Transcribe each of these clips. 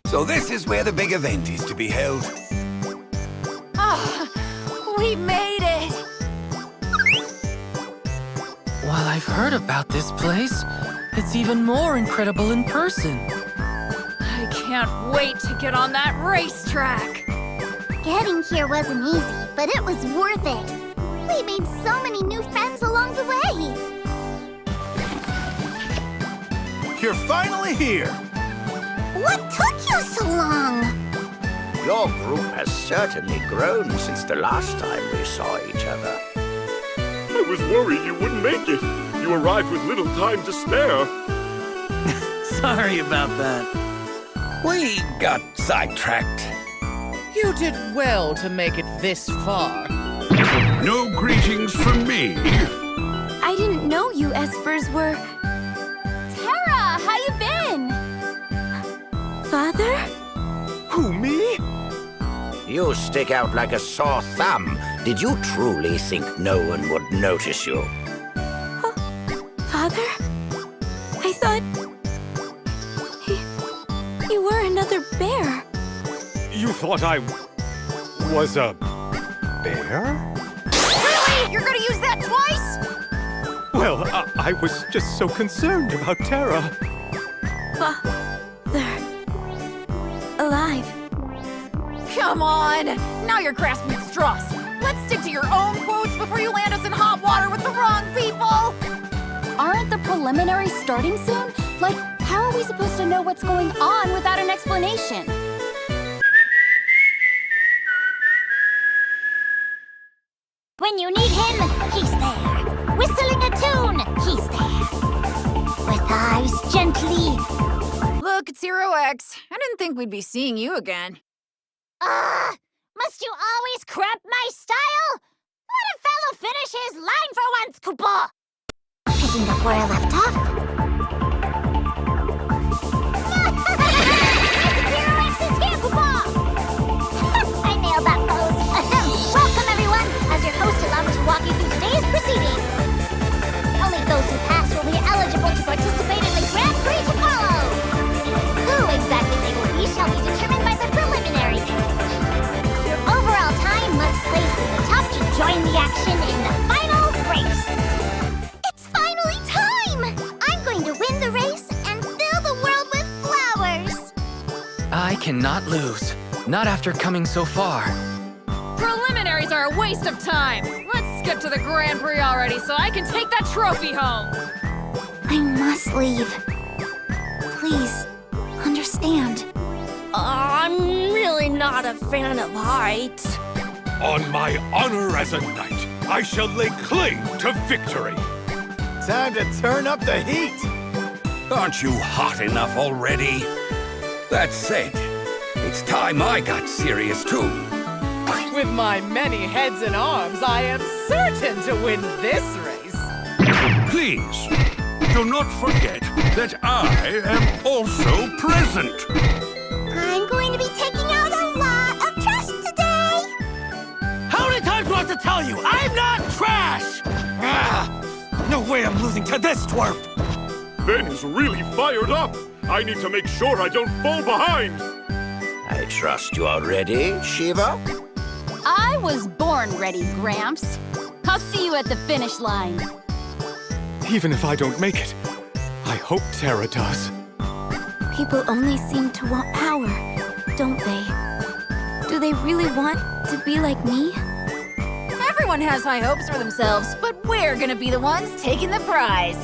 So this is where the big event is to be held. Ah, we made it! While I've heard about this place, it's even more incredible in person. I can't wait to get on that racetrack! Getting here wasn't easy, but it was worth it. We made so many new friends along the way. You're finally here! What took you so long? Your group has certainly grown since the last time we saw each other. I was worried you wouldn't make it. You arrived with little time to spare. Sorry about that. We got sidetracked. You did well to make it this far. No greetings from me. I didn't know you Espers were... Tara, how you been? Father? Who, me? You stick out like a sore thumb. Did you truly think no one would notice you? Father? I thought... You were another bear. You thought I was a bear? Really? You're gonna use that twice? Well, I was just so concerned about Tara. They're... alive. Come on! Now you're grasping at straws. Let's stick to your own quotes before you land us in hot water with the wrong people! Aren't the preliminaries starting soon? Like, how are we supposed to know what's going on without an explanation? When you need him, he's there. Whistling a tune, he's there. With eyes gently. Look, it's Zero X. I didn't think we'd be seeing you again. Must you always cramp my style? Let a fellow finish his line for once, Koopa. Picking up where I left off. Zero X is here, Koopa! I nailed that pose. Welcome, everyone. As your host, allow me to walk you through today's proceedings. Only those who pass will be eligible to participate in the Grand Prix to follow. Who exactly they will be shall be determined by the preliminaries. Your overall time must place in the top to join the action in the final race. It's finally time! I'm going to win the race and fill the world with flowers. I cannot lose. Not after coming so far. Preliminaries are a waste of time. Let's skip to the Grand Prix already so I can take that trophy home. I must leave. Please, understand. I'm really not a fan of heights. On my honor as a knight, I shall lay claim to victory. Time to turn up the heat! Aren't you hot enough already? That said, it's time I got serious too. With my many heads and arms, I am certain to win this race. Please, do not forget that I am also present. I'm going to be taking out a lot of trash today. How many times do I have to tell you? I'm not trash! No way I'm losing to this twerp! Ben is really fired up. I need to make sure I don't fall behind. I trust you are ready, Shiva? I was born ready, Gramps. I'll see you at the finish line. Even if I don't make it, I hope Tara does. People only seem to want power, don't they? Do they really want to be like me? Everyone has high hopes for themselves, but we're gonna be the ones taking the prize.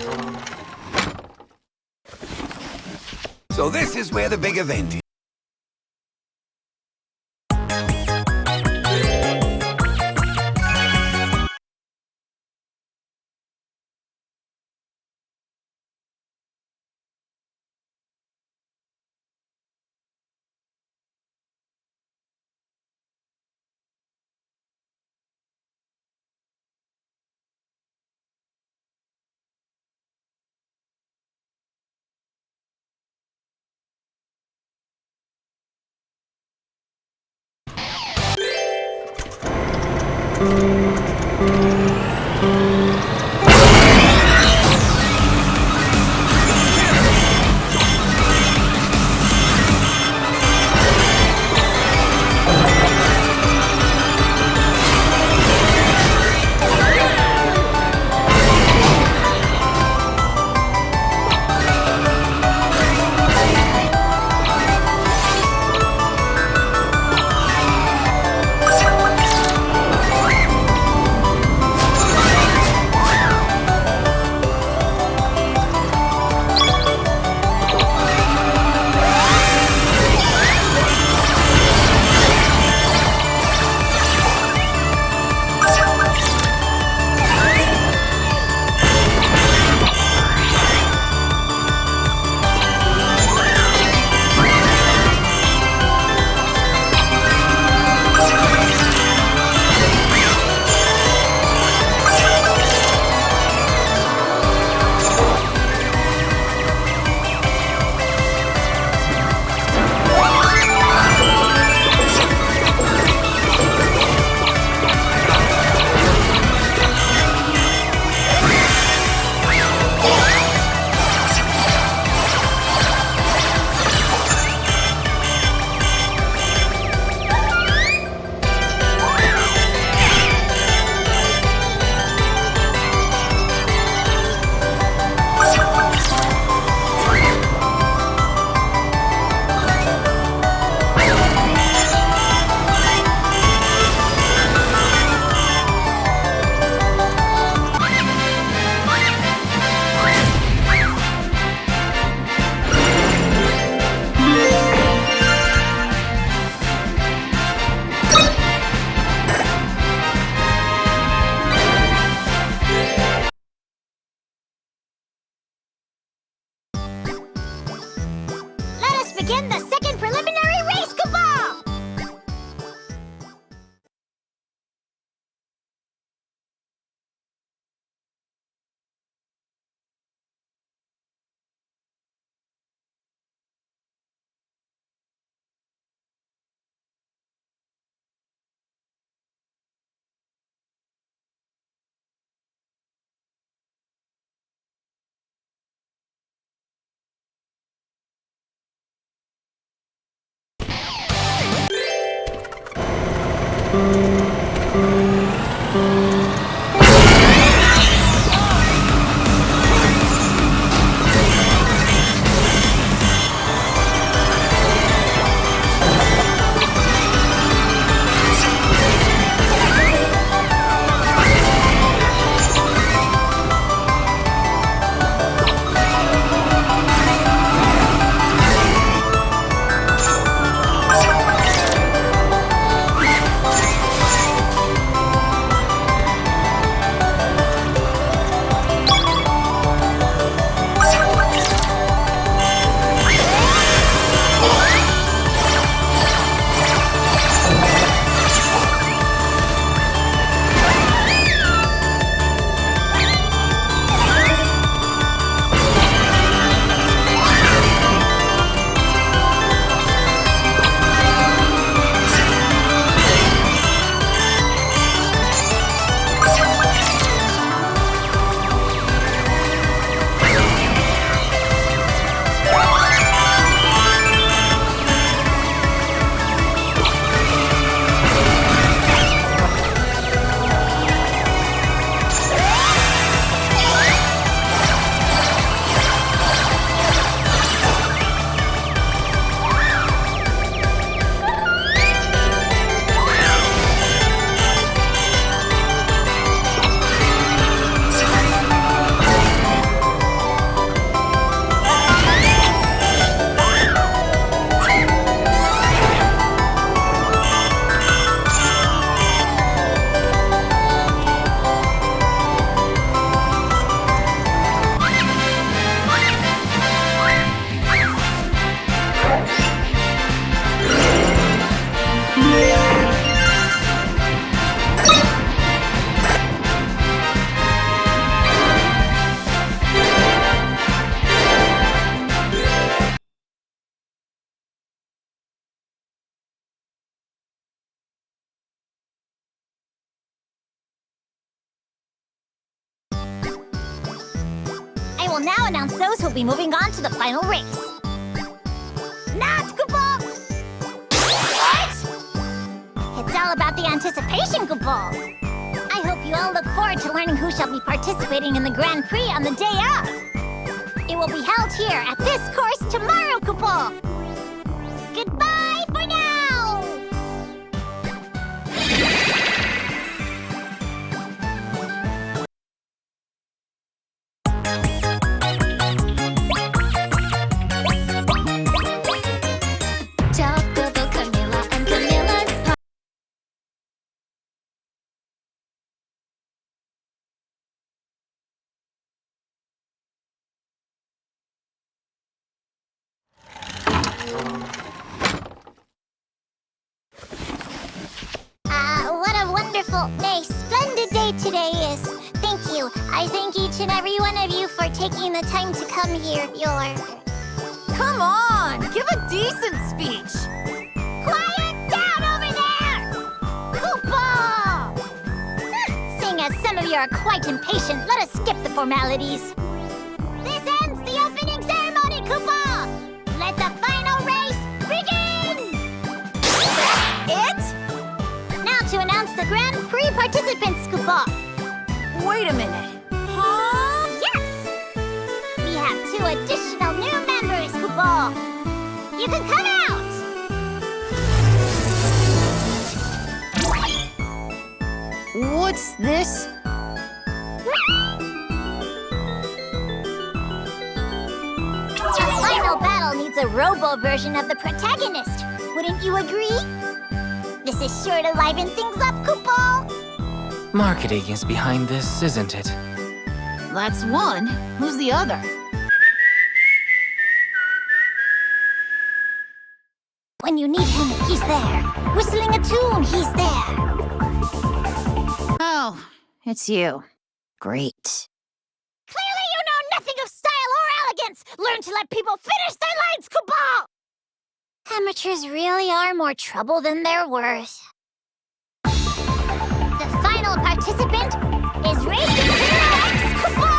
So this is where the big event is. will now announce those who'll be moving on to the final race. Not Koopa! What? It's all about the anticipation, Koopa. I hope you all look forward to learning who shall be participating in the Grand Prix on the day of. It will be held here at this course tomorrow, Koopa. Goodbye for now! Chocobo, Camilla, and Camilla's What a wonderful, nay, splendid day today is. Thank you. I thank each and every one of you for taking the time to come here. Come on, give a decent speech. Quiet down over there! Koopa! Seeing as some of you are quite impatient, let us skip the formalities. This ends the opening ceremony, Koopa! Let the final race begin! It? Now to announce the Grand Prix participants, Koopa. Wait a minute. Huh? Yes! We have 2 additional new members, Koopa. You can come out! What's this? The final battle needs a robo version of the protagonist. Wouldn't you agree? This is sure to liven things up, Koopa. Marketing is behind this, isn't it? That's one. Who's the other? When you need him, he's there. Whistling a tune, he's there. Oh, it's you. Great. Clearly you know nothing of style or elegance. Learn to let people finish their lines, Koopa. Amateurs really are more trouble than they're worth. The final participant is Racing Hero X Koopa.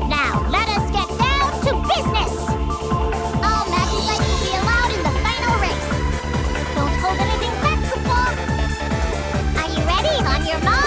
Now let us get down to business. All match sites will be allowed in the final race. Don't hold anything back, Koopa. Are you ready? On your mark.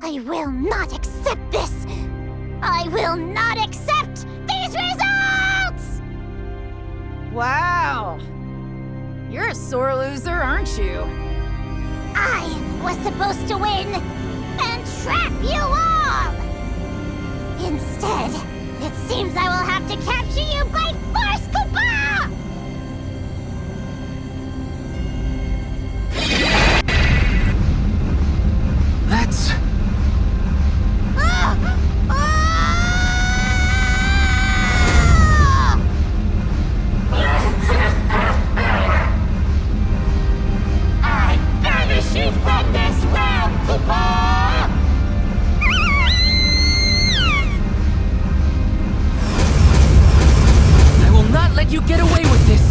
I will not accept this! I will not accept these results! Wow. You're a sore loser, aren't you? I was supposed to win and trap you all! Instead, it seems I will have to capture you by force, Koopa! That's... I banish you from this realm, Koopa! I will not let you get away with this!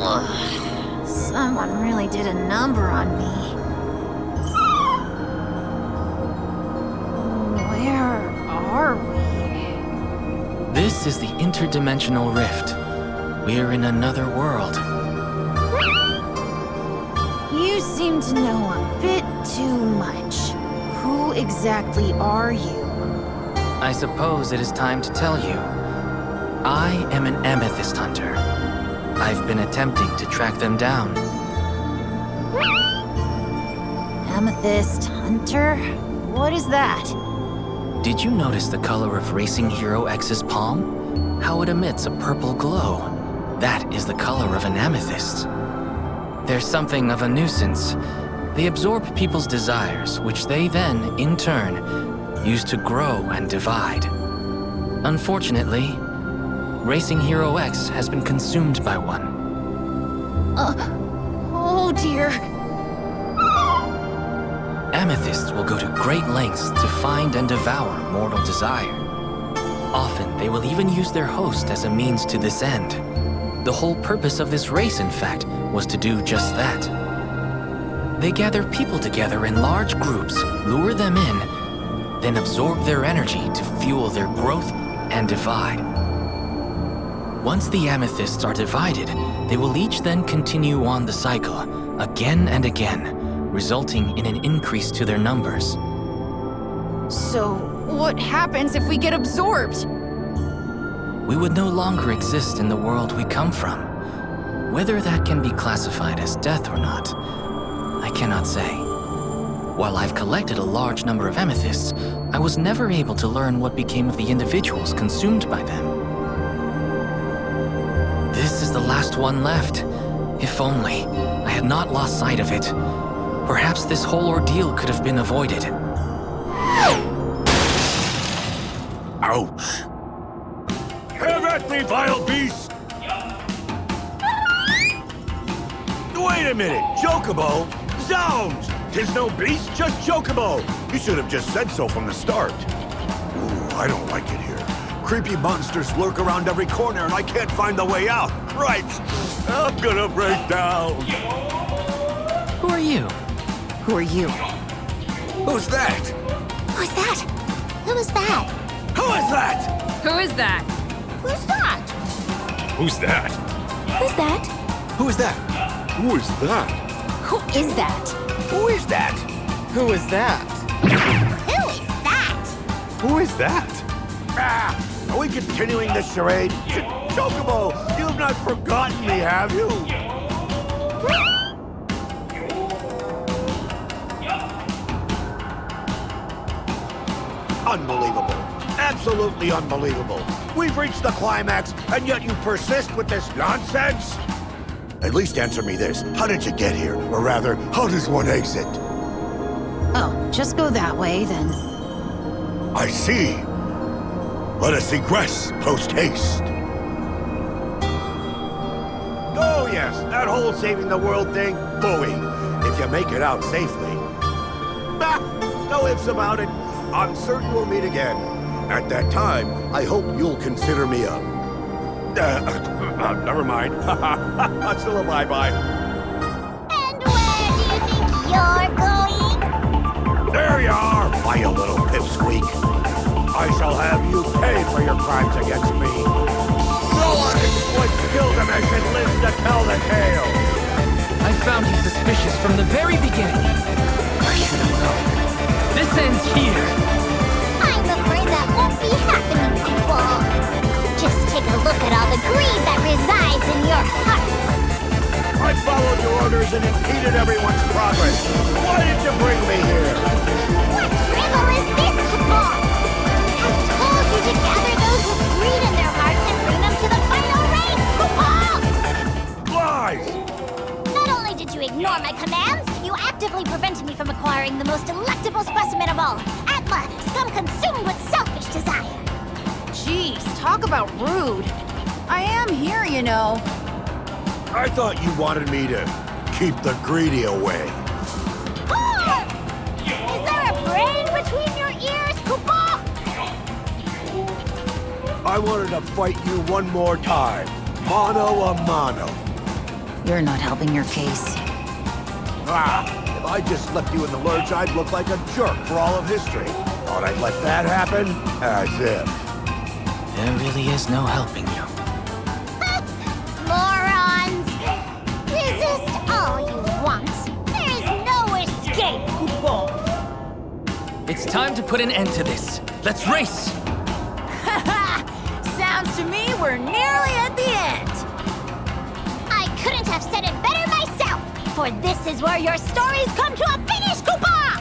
Oh, someone really did a number on me. Where are we? This is the interdimensional rift. We're in another world. You seem to know a bit too much. Who exactly are you? I suppose it is time to tell you. I am an amethyst hunter. I've been attempting to track them down. Amethyst Hunter? What is that? Did you notice the color of Racing Hero X's palm? How it emits a purple glow. That is the color of an amethyst. They're something of a nuisance. They absorb people's desires, which they then, in turn, use to grow and divide. Unfortunately, Racing Hero X has been consumed by one. Oh dear. Amethysts will go to great lengths to find and devour mortal desire. Often, they will even use their host as a means to this end. The whole purpose of this race, in fact, was to do just that. They gather people together in large groups, lure them in, then absorb their energy to fuel their growth and divide. Once the amethysts are divided, they will each then continue on the cycle, again and again, resulting in an increase to their numbers. So, what happens if we get absorbed? We would no longer exist in the world we come from. Whether that can be classified as death or not, I cannot say. While I've collected a large number of amethysts, I was never able to learn what became of the individuals consumed by them. This is the last one left. If only I had not lost sight of it. Perhaps this whole ordeal could have been avoided. Ouch! Have at me, vile beast! Wait a minute, Chocobo! Zounds! 'Tis no beast, just Chocobo! You should have just said so from the start. Ooh, I don't like it here. Creepy monsters lurk around every corner and I can't find the way out. Right! I'm gonna break down. Who are you? Who are you? Who's that? Who's that? Who is that? Who is that? Who is that? Who's that? Who's that? Who's that? Who is that? Who is that? Who is that? Who is that? Who is that? Who is that? Who is that? Ah! Are we continuing this charade? Chocobo, you've not forgotten me, have you? Unbelievable. Absolutely unbelievable. We've reached the climax, and yet you persist with this nonsense? At least answer me this. How did you get here? Or rather, how does one exit? Oh, just go that way, then. I see. Let us egress post-haste. Oh, yes, that whole saving the world thing, phooey. If you make it out safely. Bah, no ifs about it. I'm certain we'll meet again. At that time, I hope you'll consider me a... never mind. Still a bye-bye. And where do you think you're going? There you are, why you little pipsqueak. I shall have you pay for your crimes against me. No one with Gilgamesh and lives to tell the tale. I found you suspicious from the very beginning. I should have known. This ends here. I'm afraid that won't be happening, Chocobo. Just take a look at all the greed that resides in your hearts. I followed your orders and impeded everyone's progress. Why did you bring me here? What drivel is this, Chocobo? I told you to gather those with greed in their hearts and bring them to the final race, Chocobo! Lies! Not only did you ignore my commands, you actively prevented me from acquiring the most delectable specimen of all, Atma, scum consumed with selfish desire. Jeez, talk about rude. I am here, you know. I thought you wanted me to keep the greedy away. Oh! Is there a brain between your ears, Chocobo? I wanted to fight you one more time. Mano a mano. You're not helping your case. Ah, if I just left you in the lurch, I'd look like a jerk for all of history. Thought I'd let that happen? As if. There really is no helping you. Morons! Resist all you want. There is no escape, Chocobo. It's time to put an end to this. Let's race! Sounds to me we're nearly at the end. I couldn't have said it better myself, for this is where your stories come to a finish, Chocobo!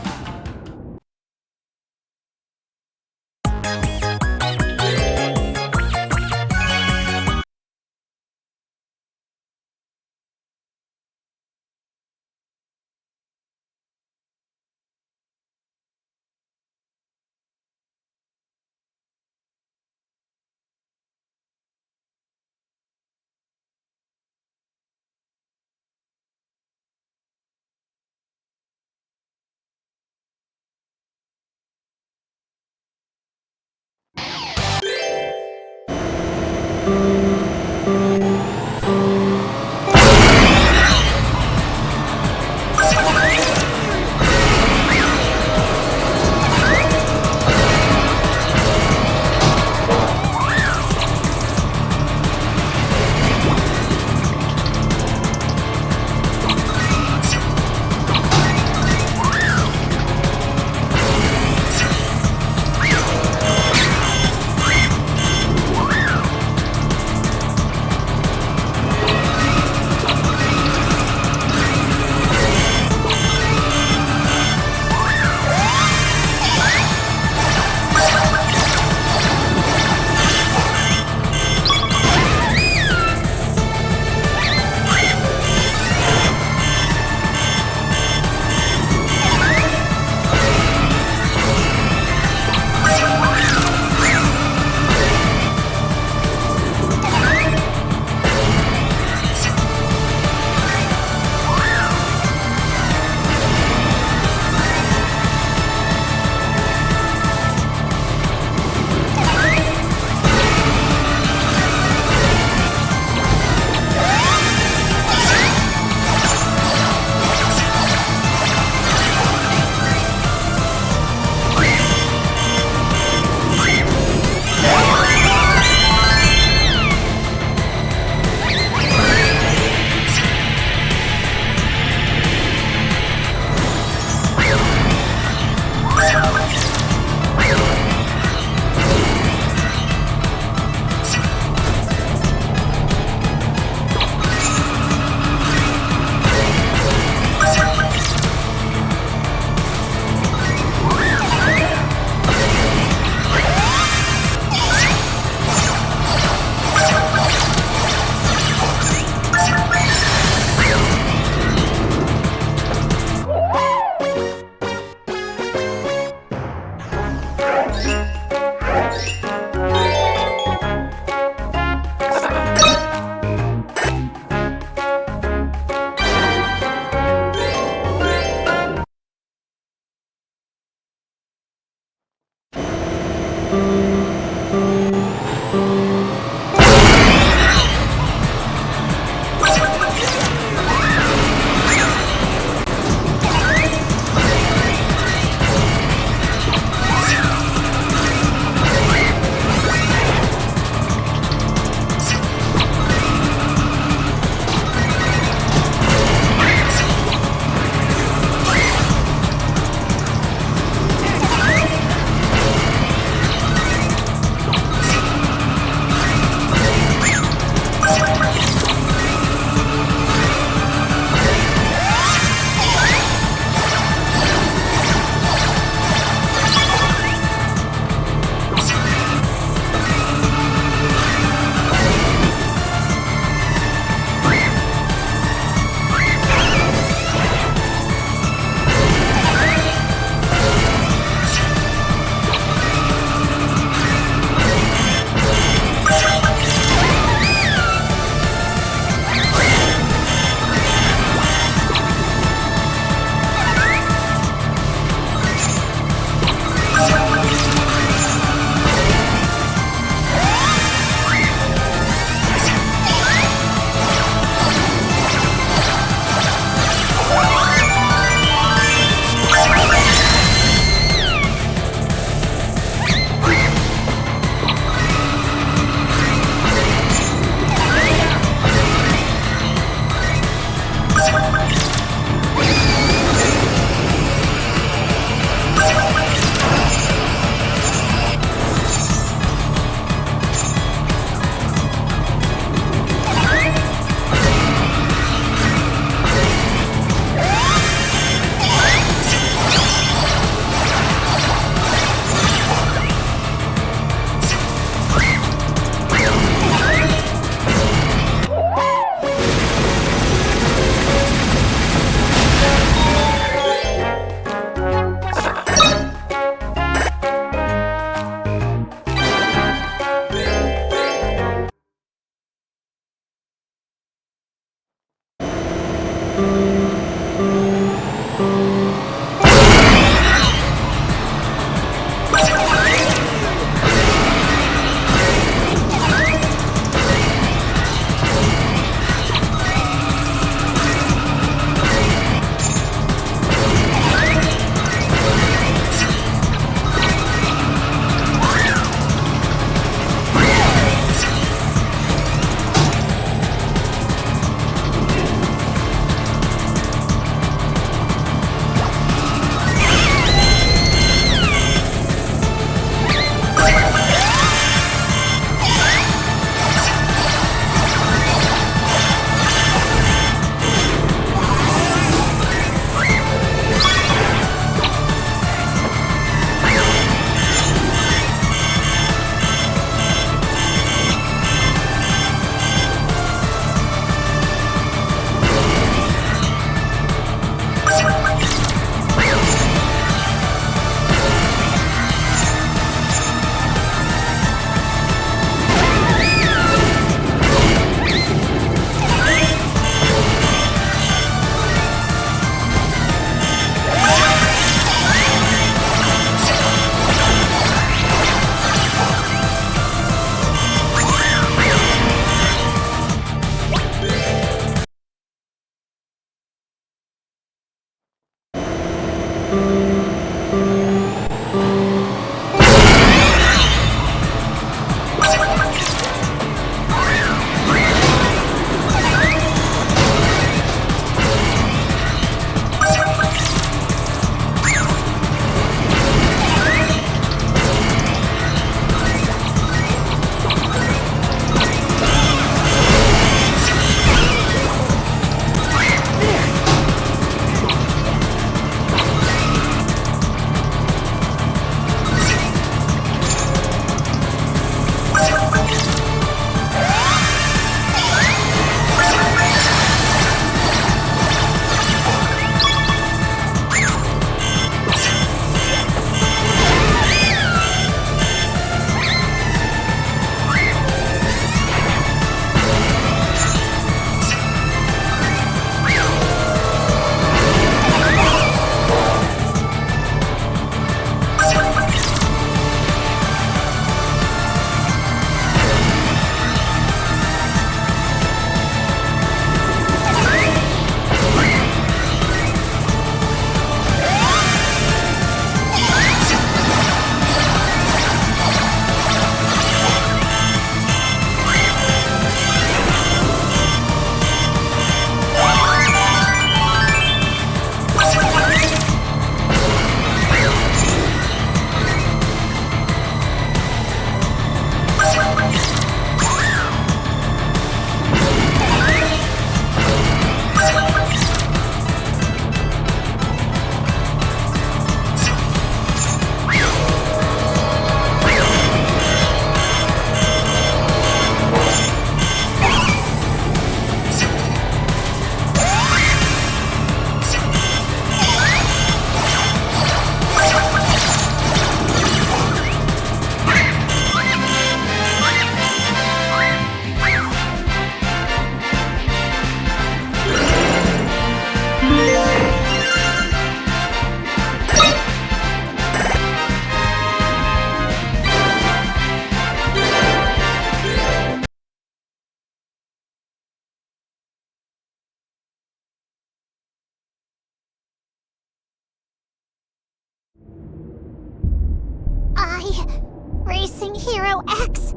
Racing Hero X.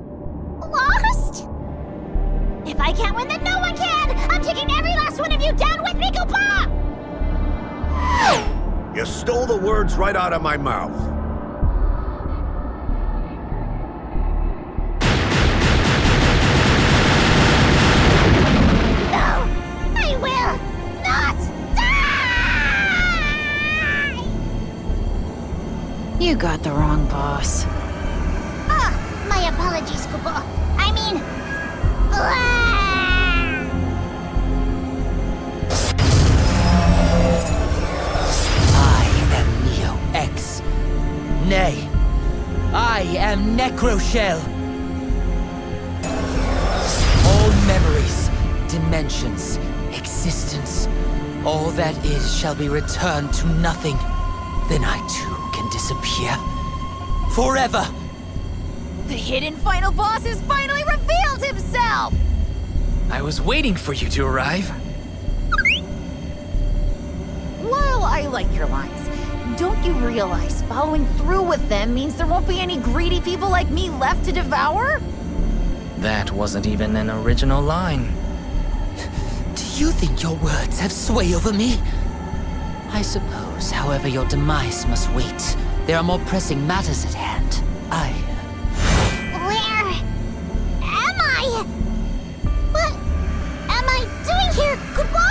Lost? If I can't win, then no one can! I'm taking every last one of you down with me, Koopa! You stole the words right out of my mouth. No! I will not die! You got the wrong boss. My apologies, Koopa. I mean... I am Neo X. Nay, I am Necroshell. All memories, dimensions, existence, all that is shall be returned to nothing. Then I too can disappear. Forever! The hidden final boss has finally revealed himself! I was waiting for you to arrive. While I like your lines, don't you realize following through with them means there won't be any greedy people like me left to devour? That wasn't even an original line. Do you think your words have sway over me? I suppose, however, your demise must wait. There are more pressing matters at hand. Where am I? What am I doing here, Koopa?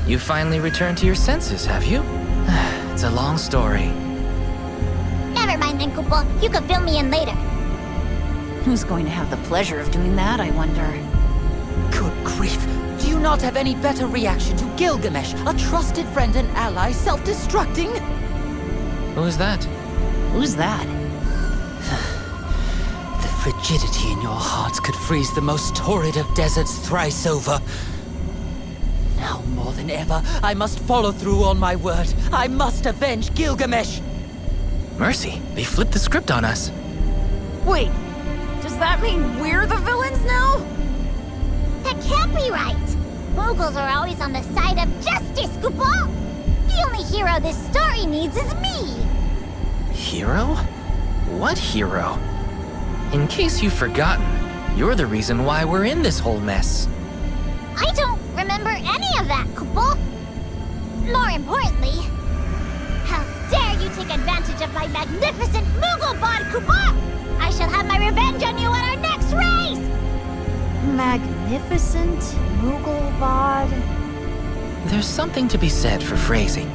You finally returned to your senses, have you? It's a long story. Never mind then, Koopa. You can fill me in later. Who's going to have the pleasure of doing that, I wonder? Good grief! Do you not have any better reaction to Gilgamesh, a trusted friend and ally, self-destructing? Who is that? Who's that? The frigidity in your hearts could freeze the most torrid of deserts thrice over. Now more than ever, I must follow through on my word. I must avenge Gilgamesh! Mercy, they flipped the script on us. Wait, does that mean we're the villains now? That can't be right. Moogles are always on the side of justice, Koopa. The only hero this story needs is me. Hero? What hero? In case you've forgotten, you're the reason why we're in this whole mess. I don't remember any of that, Koopa. More importantly, how dare you take advantage of my magnificent Moogle bod, Koopa! I shall have my revenge on you at our next race! Magnificent Moogle bod. There's something to be said for phrasing.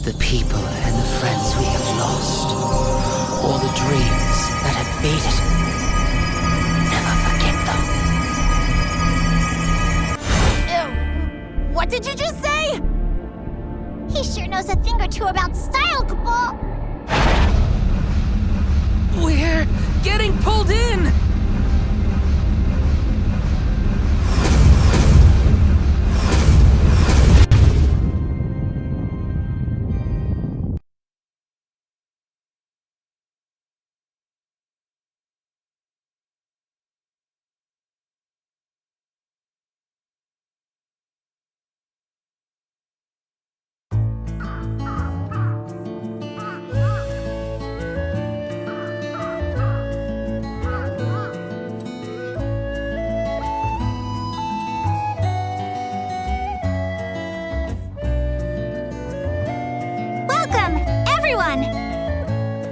The people and the friends we have lost. All the dreams that have faded. Never forget them. Ew. What did you just say? He sure knows a thing or two about style, Chocobo. We're getting pulled in!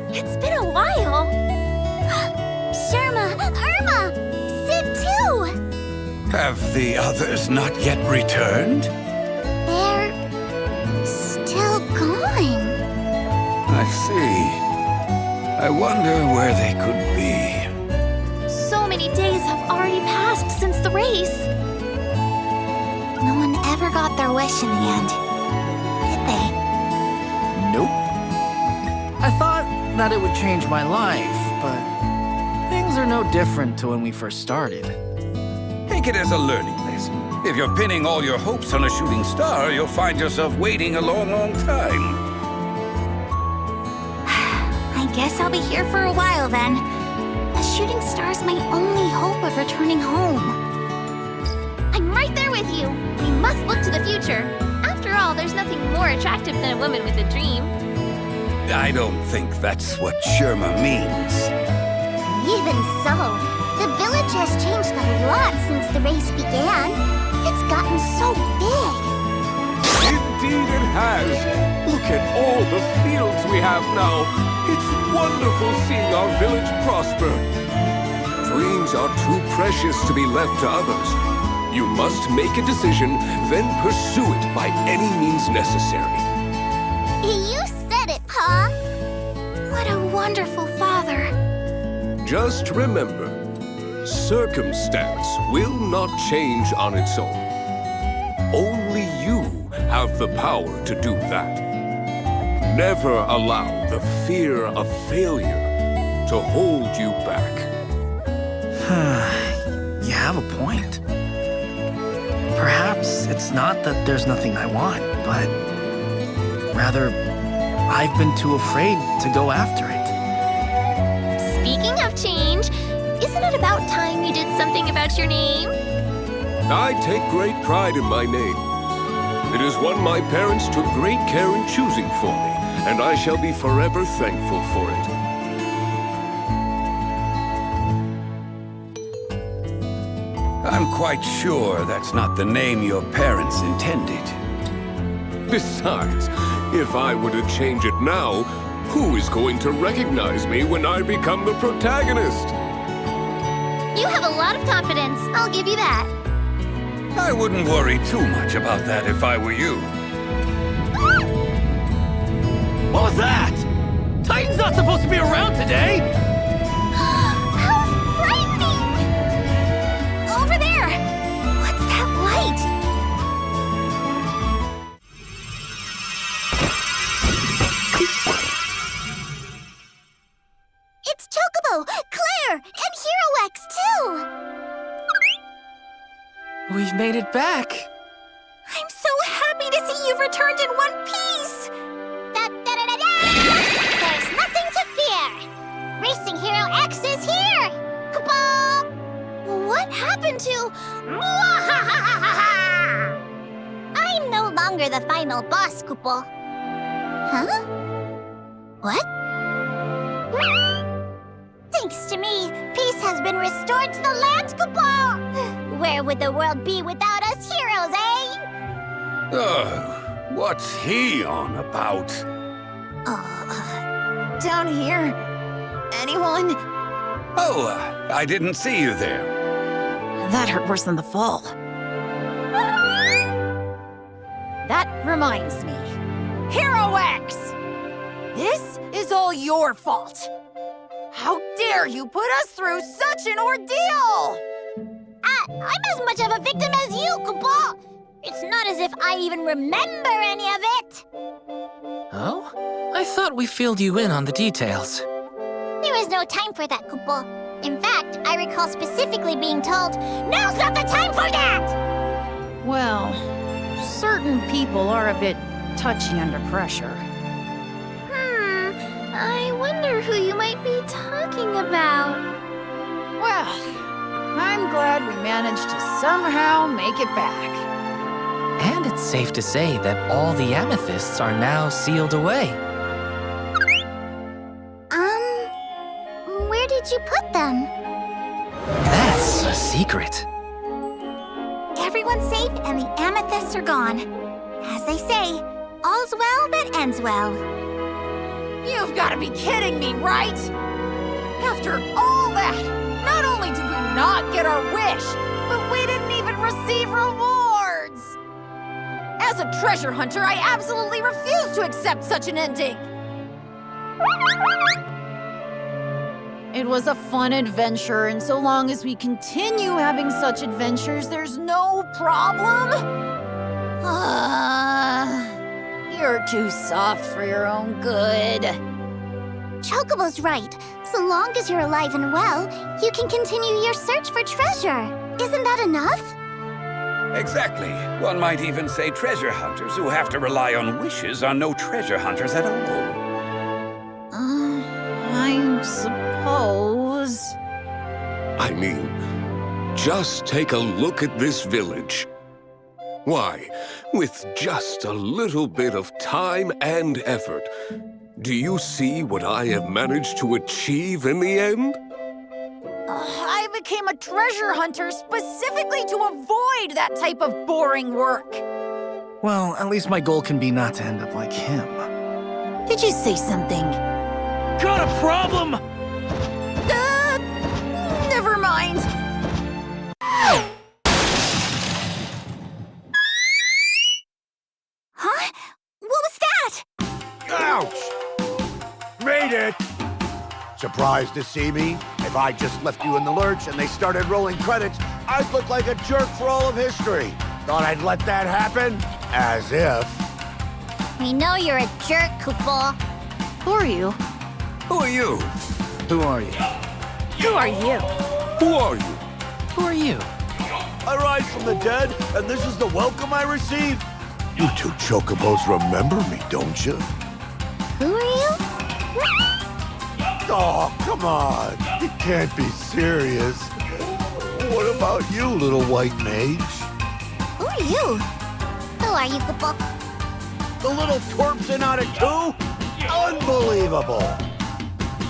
It's been a while. Sherma, Irma, Sid too. Have the others not yet returned? They're still gone. I see. I wonder where they could be. So many days have already passed since the race. No one ever got their wish in the end, did they? Nope. I thought that it would change my life, but things are no different to when we first started. Take it as a learning lesson. If you're pinning all your hopes on a shooting star, you'll find yourself waiting a long, long time. I guess I'll be here for a while then. A shooting star's my only hope of returning home. I'm right there with you. We must look to the future. After all, there's nothing more attractive than a woman with a dream. I don't think that's what Sherma means. Even so, the village has changed a lot since the race began. It's gotten so big. Indeed it has. Look at all the fields we have now. It's wonderful seeing our village prosper. Dreams are too precious to be left to others. You must make a decision, then pursue it by any means necessary. You said it, Pa. What a wonderful father. Just remember, circumstance will not change on its own. Only you have the power to do that. Never allow the fear of failure to hold you back. You have a point. Perhaps it's not that there's nothing I want, but rather, I've been too afraid to go after it. Speaking of change, isn't it about time you did something about your name? I take great pride in my name. It is one my parents took great care in choosing for me, and I shall be forever thankful for it. I'm quite sure that's not the name your parents intended. Besides, if I were to change it now, who is going to recognize me when I become the protagonist? You have a lot of confidence, I'll give you that. I wouldn't worry too much about that if I were you. What was that? Titan's not supposed to be around today! How frightening! Over there! What's that light? It's Chocobo, Claire, and Hero X too! We've made it back. I'm so happy to see you've returned in one piece! Da-da-da-da-da! There's nothing to fear! Racing Hero X is here! Chocobo! What happened to... I'm no longer the final boss, Chocobo. Huh? What? Thanks to me, peace has been restored to the land, Chocobo! Where would the world be without us heroes, eh? What's he on about? Down here. Anyone? Oh, I didn't see you there. That hurt worse than the fall. That reminds me. Hero X! This is all your fault. How dare you put us through such an ordeal! I'm as much of a victim as you, Koopa! It's not as if I even remember any of it! Oh? I thought we filled you in on the details. There is no time for that, Koopa. In fact, I recall specifically being told, "Now's not the time for that!" Well, certain people are a bit touchy under pressure. I wonder who you might be talking about. Well, I'm glad we managed to somehow make it back. And it's safe to say that all the amethysts are now sealed away. Where did you put them? That's a secret. Everyone's safe and the amethysts are gone. As they say, all's well that ends well. You've got to be kidding me, right? After all that, not only did we not get our wish, but we didn't even receive rewards! As a treasure hunter, I absolutely refuse to accept such an ending! It was a fun adventure, and so long as we continue having such adventures, there's no problem? You're too soft for your own good. Chocobo's right. So long as you're alive and well, you can continue your search for treasure. Isn't that enough? Exactly. One might even say treasure hunters who have to rely on wishes are no treasure hunters at all. I suppose. I mean, just take a look at this village. Why, with just a little bit of time and effort, do you see what I have managed to achieve in the end? I became a treasure hunter specifically to avoid that type of boring work. Well, at least my goal can be not to end up like him. Did you say something? Got a problem? Never mind. Huh? What was that? Ouch! Made it! Surprised to see me? If I just left you in the lurch and they started rolling credits, I'd look like a jerk for all of history. Thought I'd let that happen? As if. We know you're a jerk, Koopa. Who are you? Who are you? Who are you? Who are you? Who are you? Who are you? I rise from the dead, and this is the welcome I receive. You two chocobos remember me, don't you? Who are you? Oh, come on. You can't be serious. What about you, little white mage? Who are you? Who are you, Koopa? The little twerp's in on it too? Unbelievable!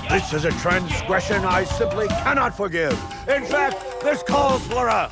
This is a transgression I simply cannot forgive. In fact, this calls for a...